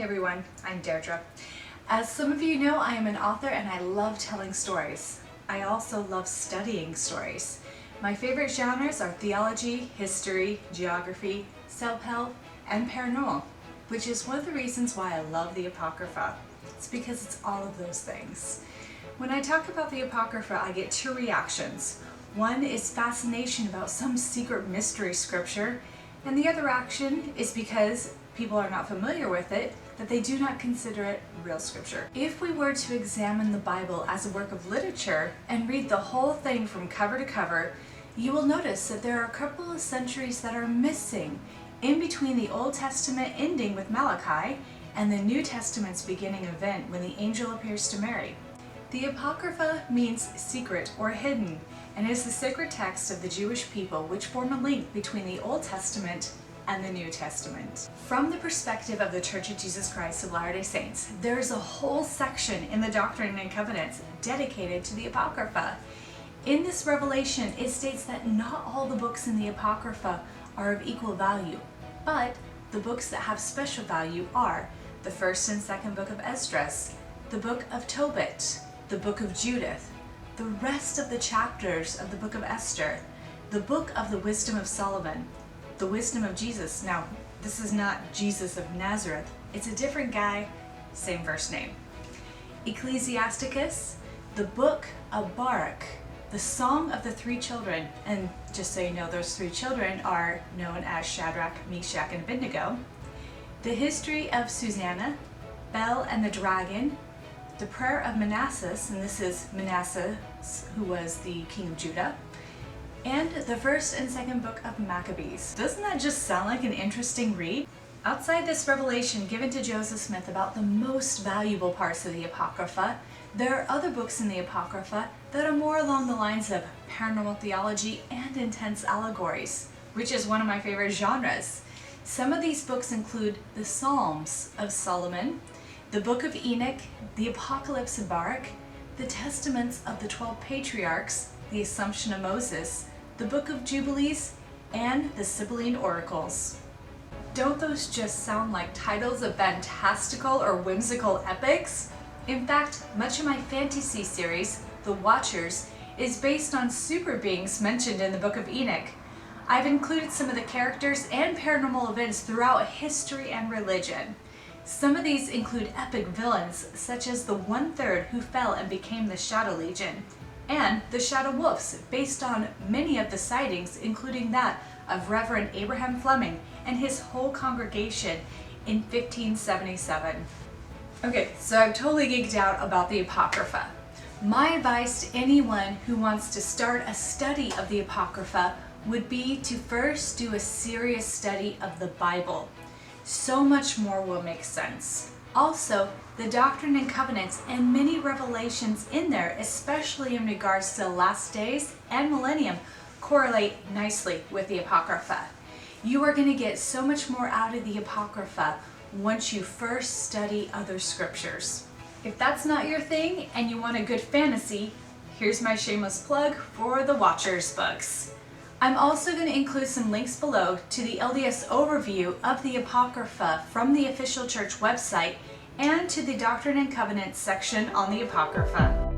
Hi everyone, I'm Deirdra. As some of you know, I am an author and I love telling stories. I also love studying stories. My favorite genres are theology, history, geography, self-help, and paranormal, which is one of the reasons why I love the Apocrypha. It's because it's all of those things. When I talk about the Apocrypha, I get two reactions. One is fascination about some secret mystery scripture, and the other reaction is because people are not familiar with it, that they do not consider it real scripture. If we were to examine the Bible as a work of literature and read the whole thing from cover to cover, you will notice that there are a couple of centuries that are missing in between the Old Testament ending with Malachi and the New Testament's beginning event when the angel appears to Mary. The Apocrypha means secret or hidden, and is the sacred text of the Jewish people which form a link between the Old Testament and the New Testament. From the perspective of the Church of Jesus Christ of Latter-day Saints, there is a whole section in the Doctrine and Covenants dedicated to the Apocrypha. In this revelation, it states that not all the books in the Apocrypha are of equal value, but the books that have special value are the first and second book of Esdras, the book of Tobit, the book of Judith, the rest of the chapters of the book of Esther, the book of the wisdom of Solomon, the wisdom of Jesus. Now, this is not Jesus of Nazareth. It's a different guy, same first name. Ecclesiasticus, the book of Baruch, the Song of the Three Children, and just so you know, those three children are known as Shadrach, Meshach, and Abednego. The history of Susanna, Bel and the Dragon, the prayer of Manasseh, and this is Manasseh, who was the king of Judah, and the first and second book of Maccabees. Doesn't that just sound like an interesting read? Outside this revelation given to Joseph Smith about the most valuable parts of the Apocrypha, there are other books in the Apocrypha that are more along the lines of paranormal theology and intense allegories, which is one of my favorite genres. Some of these books include the Psalms of Solomon, the Book of Enoch, the Apocalypse of Baruch, the Testaments of the 12 Patriarchs, the Assumption of Moses, the Book of Jubilees, and the Sibylline Oracles. Don't those just sound like titles of fantastical or whimsical epics? In fact, much of my fantasy series, The Watchers, is based on super beings mentioned in the Book of Enoch. I've included some of the characters and paranormal events throughout history and religion. Some of these include epic villains, such as the One-Third who fell and became the Shadow Legion, and the Shadow Wolves, based on many of the sightings, including that of Reverend Abraham Fleming and his whole congregation in 1577. Okay, so I've totally geeked out about the Apocrypha. My advice to anyone who wants to start a study of the Apocrypha would be to first do a serious study of the Bible. So much more will make sense. Also, the Doctrine and Covenants and many revelations in there, especially in regards to the last days and millennium, correlate nicely with the Apocrypha. You are going to get so much more out of the Apocrypha once you first study other scriptures. If that's not your thing and you want a good fantasy, here's my shameless plug for the Watchers books. I'm also going to include some links below to the LDS overview of the Apocrypha from the official church website and to the Doctrine and Covenants section on the Apocrypha.